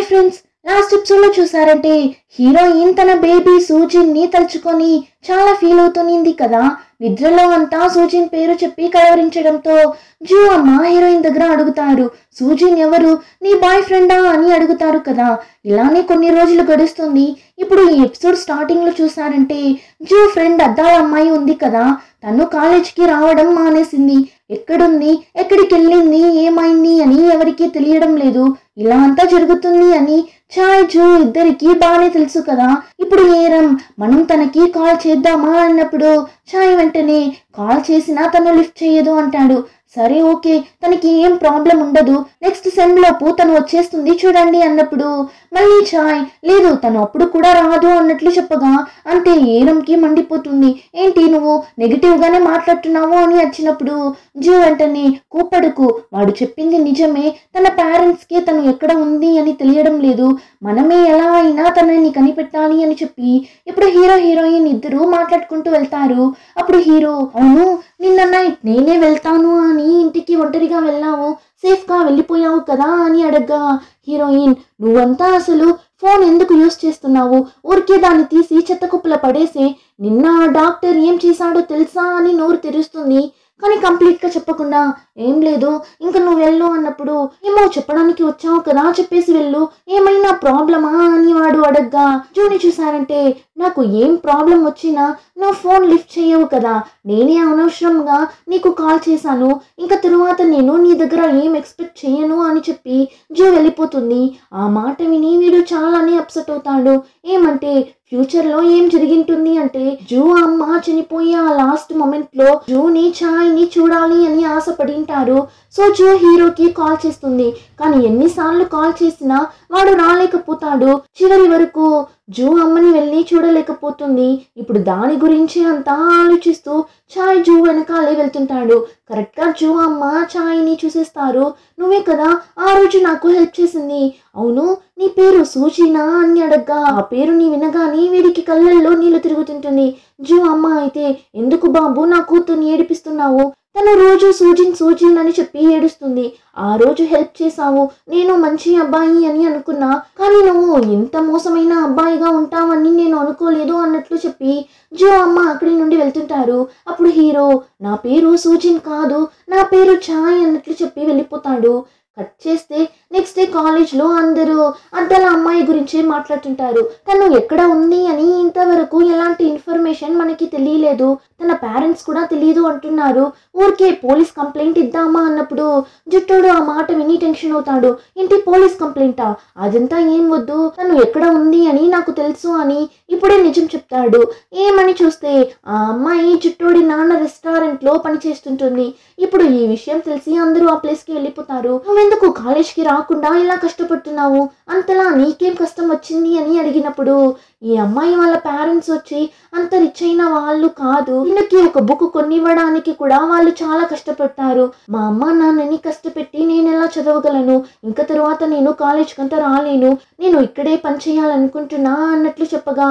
Friends, last episode లో చూసారంటే heroine తన బేబీ సూజిన్ ని తలుచుకొని చాలా ఫీల్ అవుతుంది కదా. నిద్రలో అంతా సూజిన్ పేరు చెప్పి కలవరించడంతో జూ అమ్మ హీరోయిన్ దగ్గర అడుగుతారు, సూజిన్ ఎవరు, నీ బాయ్ ఫ్రెండా అని అడుగుతారు కదా. ఇలానే కొన్ని రోజులు గడుస్తుంది. ఇప్పుడు ఈ ఎపిసోడ్ స్టార్టింగ్ లో చూసారంటే జూ ఫ్రెండ్ అద్దాల అమ్మాయి ఉంది కదా, తను కాలేజ్కి రావడం మానేసింది. ఎక్కడుంది, ఎక్కడికి వెళ్ళింది, ఏమైంది అని ఎవరికీ తెలియడం లేదు. ఇలా అంతా జరుగుతుంది అని చాయ్ జూ ఇద్దరికి బాగానే తెలుసు కదా. ఇప్పుడు ఏరం మనం తనకి కాల్ చేద్దామా అన్నప్పుడు చాయ్ వెంటనే కాల్ చేసినా తను లిఫ్ట్ చేయదు అంటాడు. సరే ఓకే, తనకి ఏం ప్రాబ్లం ఉండదు, నెక్స్ట్ సెమ్ లోపు తను వచ్చేస్తుంది చూడండి అన్నప్పుడు మళ్ళీ చాయ్ లేదు తను అప్పుడు కూడా రాదు అన్నట్లు చెప్పగా అంటే ఏరంకి మండిపోతుంది. ఏంటి నువ్వు నెగిటివ్ గానే మాట్లాడుతున్నావు అని వచ్చినప్పుడు జూ వెంటనే కోపడుకు, వాడు చెప్పింది నిజమే, తన పేరెంట్స్ కి తను ఎక్కడ ఉంది అని తెలియడం లేదు, మనమే ఎలా అయినా తనని కనిపెట్టాలి అని చెప్పి ఇప్పుడు హీరో హీరోయిన్ ఇద్దరు మాట్లాడుకుంటూ వెళ్తారు. అప్పుడు హీరో, అవును నిన్న నైట్ నేనే వెళ్తాను అని ఇంటికి ఒంటరిగా వెళ్ళావు, సేఫ్ గా వెళ్ళిపోయావు కదా అని అడగ్గా హీరోయిన్, నువ్వంతా అసలు ఫోన్ ఎందుకు యూస్ చేస్తున్నావు, ఊరికే దాన్ని తీసి చెత్త కుప్పల పడేసే, నిన్న డాక్టర్ ఏం చేశాడో తెలుసా అని నోరు తెరుస్తుంది. కానీ కంప్లీట్ గా చెప్పకుండా ఏం లేదు ఇంకా నువ్వు వెళ్ళు అన్నప్పుడు ఏమో చెప్పడానికి వచ్చావు కదా చెప్పేసి వెళ్ళు, ఏమైనా ప్రాబ్లమా అని వాడు అడగ్గా జూని చూసారంటే నాకు ఏం ప్రాబ్లం వచ్చినా నువ్వు ఫోన్ లిఫ్ట్ చేయవు కదా, నేనే అనవసరంగా నీకు కాల్ చేశాను, ఇంకా తరువాత నేను నీ దగ్గర ఏం ఎక్స్పెక్ట్ చేయను అని చెప్పి జూ వెళ్ళిపోతుంది. ఆ మాట విని వీడు చాలానే అప్సెట్ అవుతాడు. ఏమంటే ఫ్యూచర్ లో ఏం జరిగింటుంది అంటే జూ అమ్మ చనిపోయే ఆ లాస్ట్ మొమెంట్ లో జూని చాయ్ ని చూడాలి అని ఆశపడింటారు. సో జూ హీరోకి కాల్ చేస్తుంది, కానీ ఎన్నిసార్లు కాల్ చేసినా వాడు రాలేకపోతాడు. చివరి వరకు జూ అమ్మని వెళ్ళి చూడలేకపోతుంది. ఇప్పుడు దాని గురించి అంతా ఆలోచిస్తూ చాయ్ జూ వెనకాలే వెళ్తుంటాడు. కరెక్ట్ గా జూ అమ్మ చాయ్ ని చూసేస్తారు. నువ్వే కదా ఆ రోజు నాకు హెల్ప్ చేసింది, అవును నీ పేరు సూచినా అని అడగ్గా ఆ పేరుని వినగానే వీడికి కళ్ళల్లో నీళ్లు తిరుగుతుంటుంది. జూ అమ్మ అయితే, ఎందుకు బాబు నా కూతుర్ని ఏడిపిస్తున్నావు, తను రోజు సూజిన్ సూజిన్ అని చెప్పి ఏడుస్తుంది. ఆ రోజు హెల్ప్ చేశావు, నేను మంచి అబ్బాయి అని అనుకున్నా, కానీ నువ్వు ఇంత మోసమైన అబ్బాయిగా ఉంటావని నేను అనుకోలేదు అన్నట్లు చెప్పి జో అమ్మ అక్కడి నుండి వెళ్తుంటారు. అప్పుడు హీరో, నా పేరు సూజిన్ కాదు, నా పేరు చాయ్ అన్నట్లు చెప్పి వెళ్ళిపోతాడు. కట్ చేస్తే నెక్స్ట్ డే కాలేజ్ లో అందరూ అద్దాల అమ్మాయి గురించి మాట్లాడుతుంటారు. తను ఎక్కడ ఉంది అని ఇంతవరకు ఎలాంటి ఇన్ఫర్మేషన్ మనకి తెలియలేదు, తన పేరెంట్స్ కూడా తెలియదు అంటున్నారు, ఊరికే పోలీస్ కంప్లైంట్ ఇద్దామా అన్నప్పుడు జుట్టోడు ఆ మాట విని టెన్షన్ అవుతాడు. ఏంటి పోలీస్ కంప్లైంటా, అదంతా ఏం వద్దు, తను ఎక్కడ ఉంది అని నాకు తెలుసు అని ఇప్పుడే నిజం చెప్తాడు. ఏమని చూస్తే ఆ అమ్మాయి జుట్టోడి నాన్న రెస్టారెంట్ లో పనిచేస్తుంటుంది. ఇప్పుడు ఈ విషయం తెలిసి అందరూ ఆ ప్లేస్ కి వెళ్ళిపోతారు. నువ్వెందుకు కాలేజ్ కి రాకుండా ఇలా కష్టపడుతున్నావు, అంతలా నీకేం కష్టం వచ్చింది అని అడిగినప్పుడు ఈ అమ్మాయి వాళ్ళ పేరెంట్స్ వచ్చి అంత రిచ్ అయిన వాళ్ళు కాదు, వీళ్ళకి ఒక బుక్ కొనివ్వడానికి కూడా వాళ్ళు చాలా కష్టపడతారు, మా అమ్మ నాన్నని కష్టపెట్టి నేను ఎలా చదవగలను, ఇంకా తర్వాత నేను కాలేజ్ కంతా రాలేను, నేను ఇక్కడే పని చేయాలనుకుంటున్నా అన్నట్లు చెప్పగా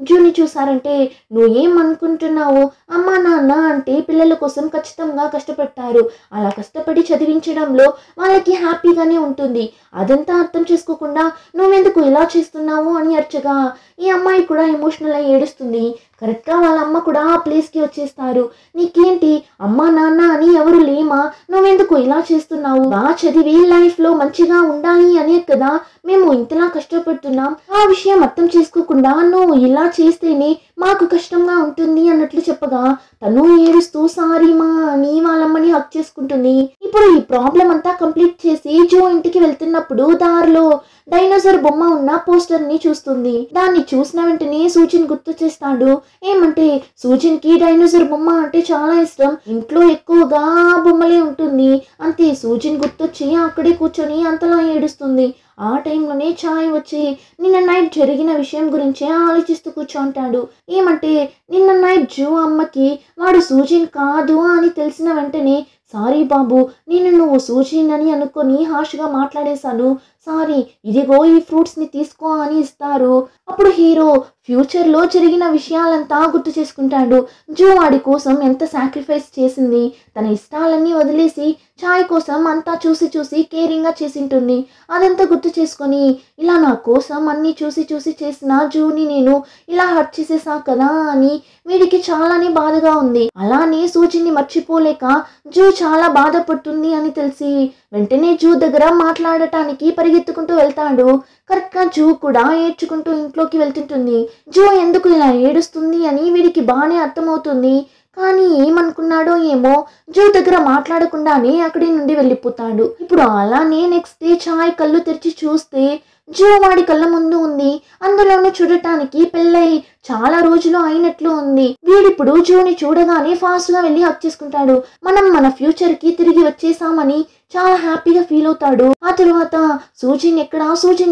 జూని చూసారంటే, నువ్వు ఏం అనుకుంటున్నావు, అమ్మా నాన్న అంటే పిల్లల కోసం ఖచ్చితంగా కష్టపడతారు, అలా కష్టపడి చదివించడంలో వాళ్ళకి హ్యాపీగానే ఉంటుంది, అదంతా అర్థం చేసుకోకుండా నువ్వెందుకు ఇలా చేస్తున్నావు అని అర్చగా ఈ అమ్మాయి కూడా ఎమోషనల్ అయ్యి ఏడుస్తుంది. కరెక్ట్ గా వాళ్ళ అమ్మ కూడా ఆ ప్లేస్ కి వచ్చేస్తారు. నీకేంటి అమ్మా నాన్న అని ఎవరు లేమా, నువ్వెందుకు ఇలా చేస్తున్నావు, బాగా చదివి లైఫ్ లో మంచిగా ఉండాలి అనే కదా మేము ఇంతలా కష్టపడుతున్నాం, ఆ విషయం అర్థం చేసుకోకుండా నువ్వు ఇలా చేస్తేనే మాకు కష్టంగా ఉంటుంది అన్నట్లు చెప్పగా తను ఏడుస్తూ సారీ మా అని వాళ్ళమ్మని హక్ చేసుకుంటుంది. ఇప్పుడు ఈ ప్రాబ్లం అంతా కంప్లీట్ చేసి జో ఇంటికి వెళ్తున్నప్పుడు దారిలో డైనోసార్ బొమ్మ ఉన్న పోస్టర్ ని చూస్తుంది. దాన్ని చూసిన వెంటనే సూజిన్ గుర్తు చేస్తాడు. ఏమంటే సూజిన్ కి డైనోసార్ బొమ్మ అంటే చాలా ఇష్టం, ఇంట్లో ఎక్కువగా ఆ బొమ్మలే ఉంటుంది. అంతే సూజిన్ గుర్తొచ్చి అక్కడే కూర్చొని అంతలా ఏడుస్తుంది. ఆ టైంలోనే చాయ్ వచ్చి నిన్న నైట్ జరిగిన విషయం గురించే ఆలోచిస్తూ కూర్చుంటాడు. ఏమంటే నిన్న నైట్ జూ అమ్మకి వాడు సూజిన్ కాదు అని తెలిసిన వెంటనే, సారీ బాబు నేను నువ్వు సూజిన్ అని అనుకొని హాష్గా మాట్లాడేశాను, సారీ ఇదిగో ఈ ఫ్రూట్స్ ని తీసుకో అని ఇస్తారు. అప్పుడు హీరో ఫ్యూచర్ లో జరిగిన విషయాలంతా గుర్తు చేసుకుంటాడు. జో వాడి కోసం ఎంత సాక్రిఫైస్ చేసింది, తన ఇష్టాలన్నీ వదిలేసి చాయ్ కోసం అంతా చూసి చూసి కేరింగ్ గా చేసింటుంది. అదంతా గుర్తు చేసుకొని ఇలా నా కోసం అన్ని చూసి చూసి చేసిన జూని నేను ఇలా హర్ట్ చేసేసా కదా అని వీడికి చాలానే బాధగా ఉంది. అలానే సూజిని మర్చిపోలేక జూ చాలా బాధపడుతుంది అని తెలిసి వెంటనే జూ దగ్గర మాట్లాడటానికి పరిగెత్తుకుంటూ వెళ్తాడు. కరెక్ట్ గా జూ కూడా ఏడ్చుకుంటూ ఇంట్లోకి వెళ్తుంటుంది. జూ ఎందుకు ఇలా ఏడుస్తుంది అని వీడికి బాగానే అర్థమవుతుంది. కానీ ఏమనుకున్నాడో ఏమో జో దగ్గర మాట్లాడకుండానే అక్కడి నుండి వెళ్ళిపోతాడు. ఇప్పుడు అలానే నెక్స్ట్ డే చాయ్ కళ్ళు తెరిచి చూస్తే జో వాడి కళ్ళ ముందు ఉంది. అందులోనూ చూడటానికి పెళ్ళై చాలా రోజులు అయినట్లు ఉంది. వీడిప్పుడు జోని చూడగానే ఫాస్ట్ గా వెళ్ళి హక్ చేసుకుంటాడు. మనం మన ఫ్యూచర్ కి తిరిగి వచ్చేసామని చాలా హ్యాపీగా ఫీల్ అవుతాడు. ఆ తర్వాత సూజిన్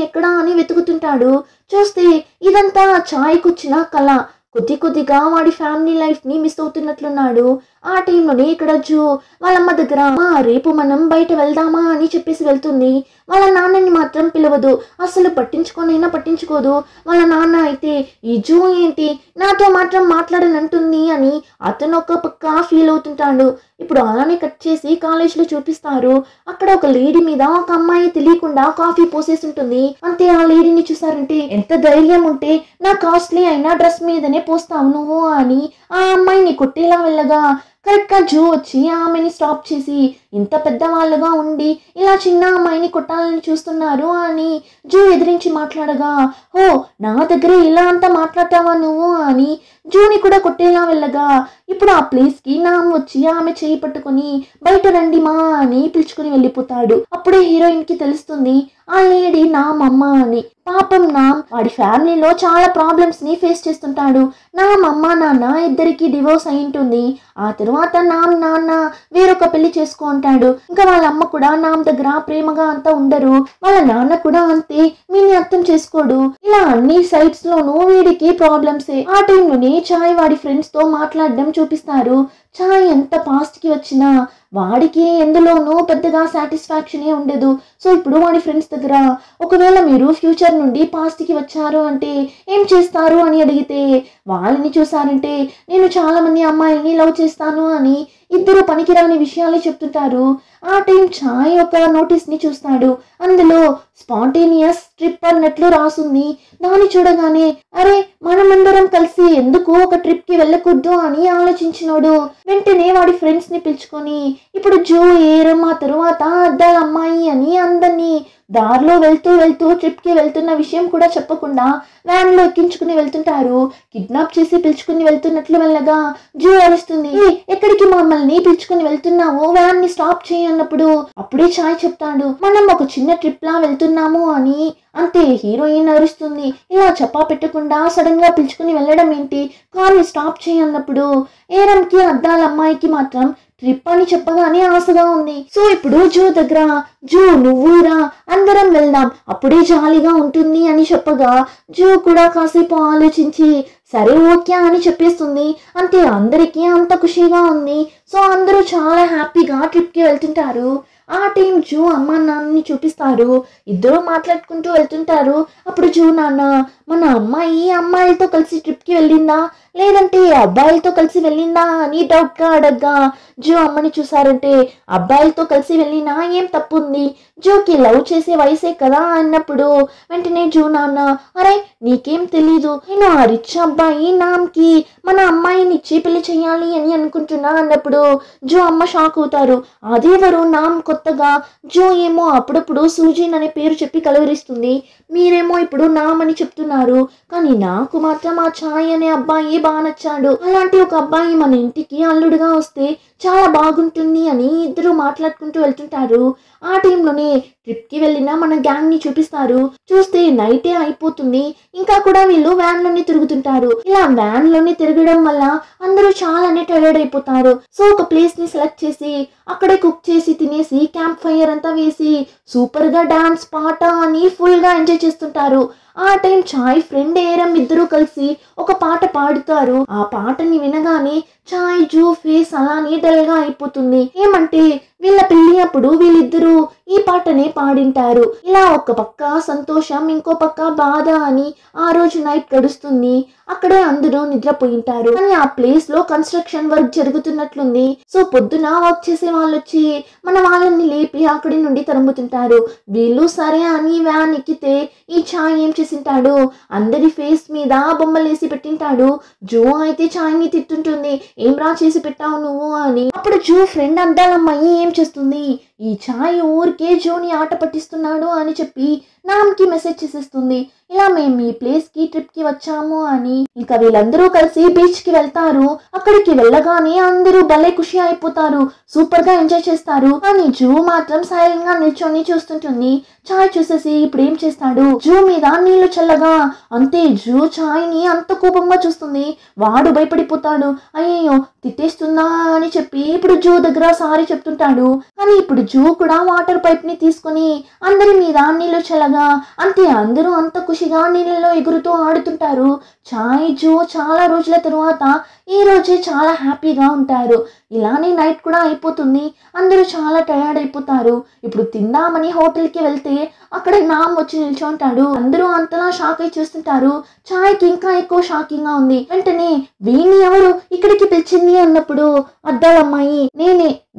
ఎక్కడా అని వెతుకుతుంటాడు. చూస్తే ఇదంతా చాయ్కి వచ్చిన కళ. కొద్ది కొద్దిగా వాడి ఫ్యామిలీ లైఫ్ ని మిస్ అవుతున్నట్లున్నాడు. ఆ టైంలోనే ఇక్కడ జో వాళ్ళమ్మ దగ్గర రేపు మనం బయట వెళ్దామా అని చెప్పేసి వెళ్తుంది. వాళ్ళ నాన్నని మాత్రం పిలవదు, అసలు పట్టించుకోదు. వాళ్ళ నాన్న అయితే ఈ జో ఏంటి నాతో మాత్రం మాట్లాడనంటుంది అని అతను ఒక పక్క ఫీల్ అవుతుంటాడు. ఇప్పుడు అలానే కట్ చేసి కాలేజీలో చూపిస్తారు. అక్కడ ఒక లేడీ మీద ఒక అమ్మాయి తెలియకుండా కాఫీ పోసేసి ఉంటుంది. అంతే ఆ లేడీని చూసారంటే ఎంత ధైర్యం ఉంటే నా కాస్ట్లీ అయినా డ్రెస్ మీదనే పోస్తావు నువ్వు అని ఆ అమ్మాయిని కొట్టేలా వెళ్ళగా కరెక్ట్ గా జో వచ్చి ఆమెని స్టాప్ చేసి ఇంత పెద్దవాళ్ళుగా ఉండి ఇలా చిన్న అమ్మాయిని కొట్టాలని చూస్తున్నారు అని జో ఎదిరించి మాట్లాడగా ఓ నా దగ్గర ఇలా అంతా మాట్లాడతావా నువ్వు అని జోని కూడా కొట్టేలా వెళ్ళగా ఇప్పుడు ఆ ప్లేస్ కి నామ్ వచ్చి ఆమె చేయి పట్టుకొని బయట రండి మా అని పిలుచుకుని వెళ్ళిపోతాడు. అప్పుడే హీరోయిన్ కి తెలుస్తుంది ఆ లేడీ నామ్ అమ్మ అని. పాపం నామ్ వాడి ఫ్యామిలీలో చాలా ప్రాబ్లమ్స్ ని ఫేస్ చేస్తుంటాడు. నామ్ అమ్మ నాన్న ఇద్దరికి డివోర్స్ అయి ఉంటుంది. ఆ తర్వాత నామ్ నాన్న వేరొక పెళ్లి చేసుకుంటాడు. ఇంకా వాళ్ళ అమ్మ కూడా నామ్ దగ్గర ప్రేమగా అంతా ఉండరు. వాళ్ళ నాన్న కూడా అంతే, వీడిని అర్థం చేసుకోడు. ఇలా అన్ని సైడ్స్ లోనూ వీడికి ప్రాబ్లమ్సే. ఆ టైంలోనే చాయ్ వాడి ఫ్రెండ్స్ తో మాట్లాడడం చూపిస్తారు. చాయ్ ఎంత పాస్ట్ కి వచ్చినా వాడికి ఎందులోనూ పెద్దగా సాటిస్ఫాక్షనే ఉండదు. సో ఇప్పుడు వాడి ఫ్రెండ్స్ దగ్గర ఒకవేళ మీరు ఫ్యూచర్ నుండి పాస్ట్ కి వచ్చారు అంటే ఏం చేస్తారు అని అడిగితే వాళ్ళని చూసారంటే నేను చాలా మంది అమ్మాయిల్ని లవ్ చేస్తాను అని ఇద్దరు పనికిరాని విషయాలే చెప్తుంటారు. ఆ టైం చాయ్ ఒక నోటీస్ ని చూస్తాడు. అందులో స్పాంటేనియస్ ట్రిప్ అన్నట్లు రాసుంది. దాన్ని చూడగానే అరే మనమందరం కలిసి ఎందుకు ఒక ట్రిప్ కి వెళ్ళకూడదు అని ఆలోచించినోడు వెంటనే వాడి ఫ్రెండ్స్ ని పిలుచుకొని ఇప్పుడు జో ఏరం ఆ తరువాత అద్దాల అమ్మాయి అని అందరినీ దారిలో వెళ్తూ ట్రిప్ కి వెళ్తున్న విషయం కూడా చెప్పకుండా వ్యాన్ లో ఎక్కించుకుని వెళ్తుంటారు. కిడ్నాప్ చేసి పిలుచుకుని వెళ్తున్నట్లు వెళ్ళగా జో అరుస్తుంది, ఎక్కడికి మమ్మల్ని పిలుచుకుని వెళ్తున్నావు, వ్యాన్ ని స్టాప్ చేయన్నప్పుడు అప్పుడే చాయ్ చెప్తాడు మనం ఒక చిన్న ట్రిప్ లా వెళ్తున్నాము అని. అంతే హీరోయిన్ అరుస్తుంది, ఇలా చెప్పా పెట్టకుండా సడన్ గా పిలుచుకుని వెళ్ళడం ఏంటి, కార్ ని స్టాప్ చేయన్నప్పుడు ఏరంకి అద్దాల అమ్మాయికి మాత్రం ట్రిప్ అని చెప్పగానే ఆశగా ఉంది. సో ఇప్పుడు జో దగ్గర జో నువ్వు రా అందరం వెళ్దాం అప్పుడే జాలీగా ఉంటుంది అని చెప్పగా జో కూడా కాసేపు ఆలోచించి సరే ఓకే అని చెప్పేస్తుంది. అంతే అందరికీ అంత ఖుషిగా ఉంది. సో అందరూ చాలా హ్యాపీగా ట్రిప్ కి వెళ్తుంటారు. ఆ టైం జో అమ్మ నాన్నని చూపిస్తారు. ఇద్దరు మాట్లాడుకుంటూ వెళ్తుంటారు. అప్పుడు జో నాన్న మన అమ్మాయి అమ్మాయిలతో కలిసి ట్రిప్ కి వెళ్ళిందా లేదంటే అబ్బాయిలతో కలిసి వెళ్ళిందా అని డౌట్ గా అడగ్గా జో అమ్మని చూసారంటే అబ్బాయిలతో కలిసి వెళ్ళినా ఏం తప్పు ఉంది, జోకి లవ్ చేసే వయసే కదా అన్నప్పుడు వెంటనే జో నాన్న అరే నీకేం తెలీదు, నేను ఆ రిచ్ అబ్బాయి నామ్కి మన అమ్మాయిని ఇచ్చి పెళ్లి చెయ్యాలి అని అనుకుంటున్నా అన్నప్పుడు జో అమ్మ షాక్ అవుతారు. అదేవరు నామ్ కొత్తగా జో ఏమో అప్పుడప్పుడు సూజిన్ అనే పేరు చెప్పి కలవరిస్తుంది, మీరేమో ఇప్పుడు నామ్ అని చెప్తున్నారు. కానీ నాకు మాత్రం ఆ చాయ్ అనే అబ్బాయి బాగా నచ్చాడు. అలాంటి ఒక అబ్బాయి మన ఇంటికి అల్లుడుగా వస్తే చాలా బాగుంటుంది అని ఇద్దరు మాట్లాడుకుంటూ వెళ్తుంటారు. ఆ టైంలోనే ట్రిప్ కి వెళ్ళిన మన గ్యాంగ్ ని చూపిస్తారు. చూస్తే నైటే అయిపోతుంది. ఇంకా కూడా వీళ్ళు వ్యాన్ లోనే తిరుగుతుంటారు. ఇలా వ్యాన్ లోనే తిరగడం వల్ల అందరూ చాలానే టైర్డ్ అయిపోతారు. సో ఒక ప్లేస్ ని సెలెక్ట్ చేసి అక్కడే కుక్ చేసి తినేసి క్యాంప్ ఫైర్ అంతా వేసి సూపర్ గా డాన్స్ పాట అని ఫుల్ గా ఎంజాయ్ చేస్తుంటారు. ఆ టైం చాయ్ ఫ్రెండ్ ఏరం ఇద్దరు కలిసి ఒక పాట పాడుతారు. ఆ పాటని వినగానే చాయ్ జో ఫేస్ అలానే డల్ గా అయిపోతుంది. ఏమంటే వీళ్ళ పెళ్లి అప్పుడు వీళ్ళిద్దరూ ఈ పాటనే పాడింటారు. ఇలా ఒక పక్క సంతోషం, ఇంకో పక్క బాధ అని ఆ రోజు నైట్ గడుస్తుంది. అక్కడే అందరూ నిద్రపోయింటారు. కానీ ఆ ప్లేస్ లో కన్స్ట్రక్షన్ వర్క్ జరుగుతున్నట్లుంది. సో పొద్దున వర్క్ చేసే వాళ్ళు వచ్చి మన వాళ్ళని లేపి అక్కడి నుండి తరుముతుంటారు. వీళ్ళు సరే అని వ్యాన్ ఎక్కితే ఈ ఛాయ్ ఏం చేసింటాడు, అందరి ఫేస్ మీద బొమ్మలేసి పెట్టింటాడు. జో అయితే ఛాయ్ని తిట్టుంటుంది, ఏం రా చేసి పెట్టావు నువ్వు అని. అప్పుడు జో ఫ్రెండ్ అద్దాలమ్మాయి ఏం చేస్తుంది, ఈ ఛాయ్ ఊరికే జోని ఆట పట్టిస్తున్నాడు అని చెప్పి నామ్కి మెసేజ్ చేసేస్తుంది. ఇలా మేము ఈ ప్లేస్ కి ట్రిప్ కి వచ్చాము అని. ఇంకా వీళ్ళందరూ కలిసి బీచ్ కి వెళ్తారు. అక్కడికి వెళ్ళగానే అందరూ భలే ఖుషి అయిపోతారు, సూపర్ గా ఎంజాయ్ చేస్తారు. కానీ జూ మాత్రం సైలెంట్ గా నిల్చొని చూస్తుంటుంది. ఛాయ్ చూసేసి ఇప్పుడు ఏం చేస్తాడు, జూ మీద నీళ్లు చల్లగా. అంతే, జూ ఛాయ్ ని అంత కోపంగా చూస్తుంది. వాడు భయపడిపోతాడు, అయ్యో తిట్టేస్తుందా అని చెప్పి ఇప్పుడు జూ దగ్గర సారీ చెప్తుంటాడు. కానీ ఇప్పుడు జూ కూడా వాటర్ పైప్ ని తీసుకుని అందరి మీద నీళ్లు చల్లగా. అంతే, అందరూ అంత ఖుషిగా నీళ్ళలో ఎగురుతూ ఆడుతుంటారు. ఛాయ్, జూ చాలా రోజుల తరువాత ఈ రోజే చాలా హ్యాపీగా ఉంటారు. ఇలానే నైట్ కూడా అయిపోతుంది. అందరూ చాలా టయర్డ్ అయిపోతారు. ఇప్పుడు తిందామని హోటల్కి వెళ్తే అక్కడ నామ్ వచ్చి నిల్చుంటాడు. అందరూ అంతలా షాక్ అయి చూస్తుంటారు. ఛాయ్కి ఇంకా ఎక్కువ షాకింగ్ గా ఉంది. వెంటనే వీణ్ణి ఎవరు ఇక్కడికి పిలిచింది అన్నప్పుడు అద్దాలమ్మాయి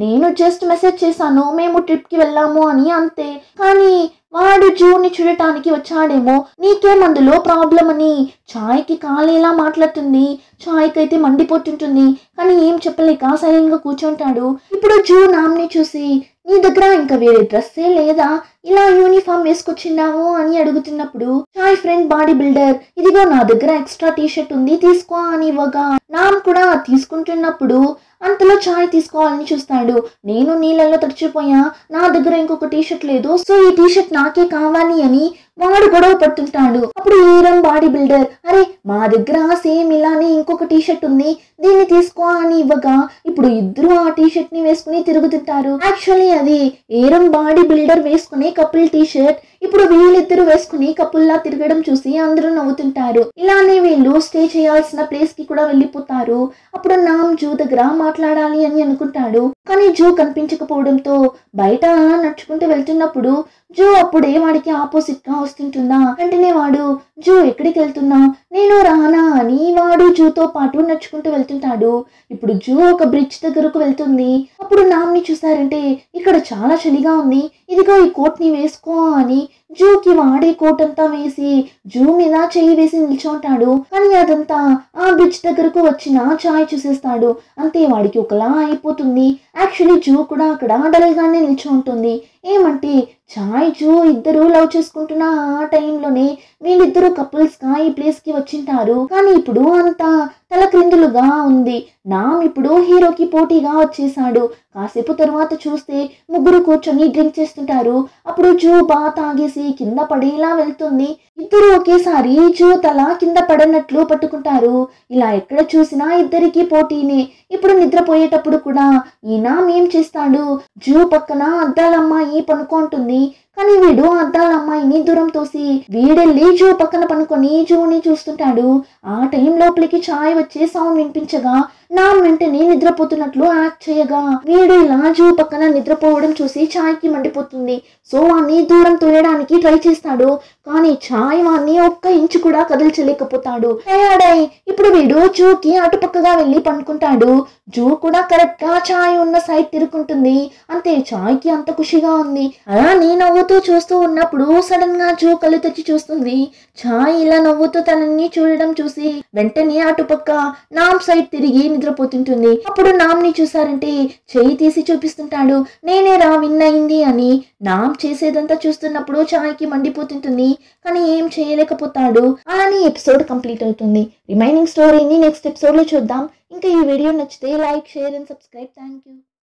నేను జస్ట్ మెసేజ్ చేశాను మేము ట్రిప్ కి వెళ్ళాము అని, అంతే. కానీ వాడు జూని చూడటానికి వచ్చాడేమో, నీకేం అందులో ప్రాబ్లం అని ఛాయ్కి కాలేలా మాట్లాడుతుంది. ఛాయ్కి అయితే మండిపోతుంటుంది. కానీ ఏం చెప్పలేక సైలెంట్ గా కూర్చుంటాడు. ఇప్పుడు జూ నామ్ని చూసి, నీ దగ్గర ఇంకా వేరే డ్రెస్సే లేదా, ఇలా యూనిఫామ్ వేసుకొచ్చిన్నావు అని అడుగుతున్నప్పుడు ఛాయ్ ఫ్రెండ్ బాడీ బిల్డర్, ఇదిగో నా దగ్గర ఎక్స్ట్రా టీషర్ట్ ఉంది తీసుకో అని ఇవ్వగా నామ్ కూడా తీసుకుంటున్నప్పుడు అంతలో ఛాయ్ తీసుకోవాలని చూస్తాడు. నేను నీళ్ళల్లో తడిచిపోయా, నా దగ్గర ఇంకొక టీషర్ట్ లేదు, సో ఈ టీషర్ట్ నాకే కావాలి అని వాడు గొడవ పడుతుంటాడు. అప్పుడు హీరోయిన్ బాడీ బిల్డర్, అరే మా దగ్గర సేమ్ ఇలానే ఇంకొక టీషర్ట్ ఉంది, దీన్ని తీసుకో అని ఇవ్వగా ఇప్పుడు ఇద్దరు ఆ టీషర్ట్ ని వేసుకుని తిరుగుతుంటారు. యాక్చువల్లీ అది హీరోయిన్ బాడీ బిల్డర్ వేసుకునే కపుల్ టీషర్ట్. ఇప్పుడు వీళ్ళిద్దరు వేసుకుని కపుల్లా తిరగడం చూసి అందరూ నవ్వుతుంటారు. ఇలానే వీళ్ళు స్టే చేయాల్సిన ప్లేస్ కి కూడా వెళ్ళిపోతారు. అప్పుడు నామ్ జూ దగ్గర మాట్లాడాలి అని అనుకుంటాడు. కానీ జూ కనిపించకపోవడంతో బయట అలా నడుచుకుంటూ వెళ్తున్నప్పుడు జూ అప్పుడే వాడికి ఆపోజిట్ గా వస్తుంటుందా. వెంటనే వాడు, జూ ఎక్కడికి వెళ్తున్నావు, నేను రానా అని వాడు జూతో పాటు నడుచుకుంటూ వెళ్తుంటాడు. ఇప్పుడు జూ ఒక బ్రిడ్జ్ దగ్గరకు వెళ్తుంది. అప్పుడు నామ్ని చూసారంటే ఇక్కడ చాలా చలిగా ఉంది, ఇదిగో ఈ కోట్ ని వేసుకో అని జూకి వాడే కోట్ అంతా వేసి జూ మీద చెయ్యి వేసి నిల్చుంటాడు. కానీ అదంతా ఆ బ్రిడ్జ్ దగ్గరకు వచ్చిన ఛాయ్ చూసేస్తాడు. అంతే, వాడికి ఒకలా అయిపోతుంది. యాక్చువల్లీ జూ కూడా అక్కడ డల్ గానే నిల్చుంటుంది. ఏమంటే ఛాయ్, జూ ఇద్దరు లవ్ చేసుకుంటున్న ఆ టైంలోనే వీళ్ళిద్దరూ కపుల్స్ గా ఈ ప్లేస్ కి వచ్చింటారు. కానీ ఇప్పుడు అంతా తలక్రిందులుగా ఉంది. నామ్ ఇప్పుడు హీరోకి పోటీగా వచ్చేసాడు. కాసేపు తర్వాత చూస్తే ముగ్గురు కూర్చొని డ్రింక్ చేస్తుంటారు. అప్పుడు జూ బాగా తాగేసి కింద పడేలా వెళ్తుంది. ఇద్దరు ఒకేసారి జూ తల కింద పడనట్లు పట్టుకుంటారు. ఇలా ఎక్కడ చూసినా ఇద్దరికి పోటీనే. ఇప్పుడు నిద్రపోయేటప్పుడు కూడా ఈ నామ్ ఏం చేస్తాడు, జూ పక్కన అద్దాలమ్మాయి పనుకుంటుంది. కానీ వీడు అద్దాలమ్మాయిని దూరం తోసి వీడెళ్ళి జూ పక్కన పనుకొని జూని చూస్తుంటాడు. ఆ టైం లోపలికి ఛాయ్ వచ్చే సౌండ్ వినిపించగా నామ్ వెంటనే నిద్రపోతున్నట్లు యాక్ట్ చేయగా వీడు ఇలా జూ పక్కన నిద్రపోవడం చూసి ఛాయ్కి మండిపోతుంది. సో వాణ్ణి దూరం తోయడానికి ట్రై చేస్తాడు. కానీ ఛాయ్ వాణ్ణి ఒక్క ఇంచు కూడా కదల్చలేకపోతాడు. టయర్డై ఇప్పుడు వీడు జూకి అటుపక్కగా వెళ్ళి పనుకుంటాడు. జూ కూడా కరెక్ట్ గా ఛాయ్ ఉన్న సైడ్ తిరుగుంటుంది. అంతే, ఛాయ్కి అంత ఖుషిగా ఉంది. అలా నీ నవ్వుతూ చూస్తూ ఉన్నప్పుడు సడన్ గా జూ కళ్ళు తెచ్చి చూస్తుంది. ఛాయ్ ఇలా నవ్వుతూ తనని చూడడం చూసి వెంటనే అటుపక్క నామ్ సైడ్ తిరిగి నిద్రపోతుంటుంది. అప్పుడు నామ్ని చూసారంటే చెయ్యి తీసి చూపిస్తుంటాడు, నేనే రా విన్ అయింది అని. నామ్ చేసేదంతా చూస్తున్నప్పుడు ఛాయ్కి మండిపోతుంటుంది. కానీ ఏం చేయలేకపోతాడు. అలానే ఎపిసోడ్ కంప్లీట్ అవుతుంది. రిమైనింగ్ స్టోరీని నెక్స్ట్ ఎపిసోడ్ లో చూద్దాం. ఇంకా ఈ వీడియో నచ్చితే like, share and subscribe. Thank you.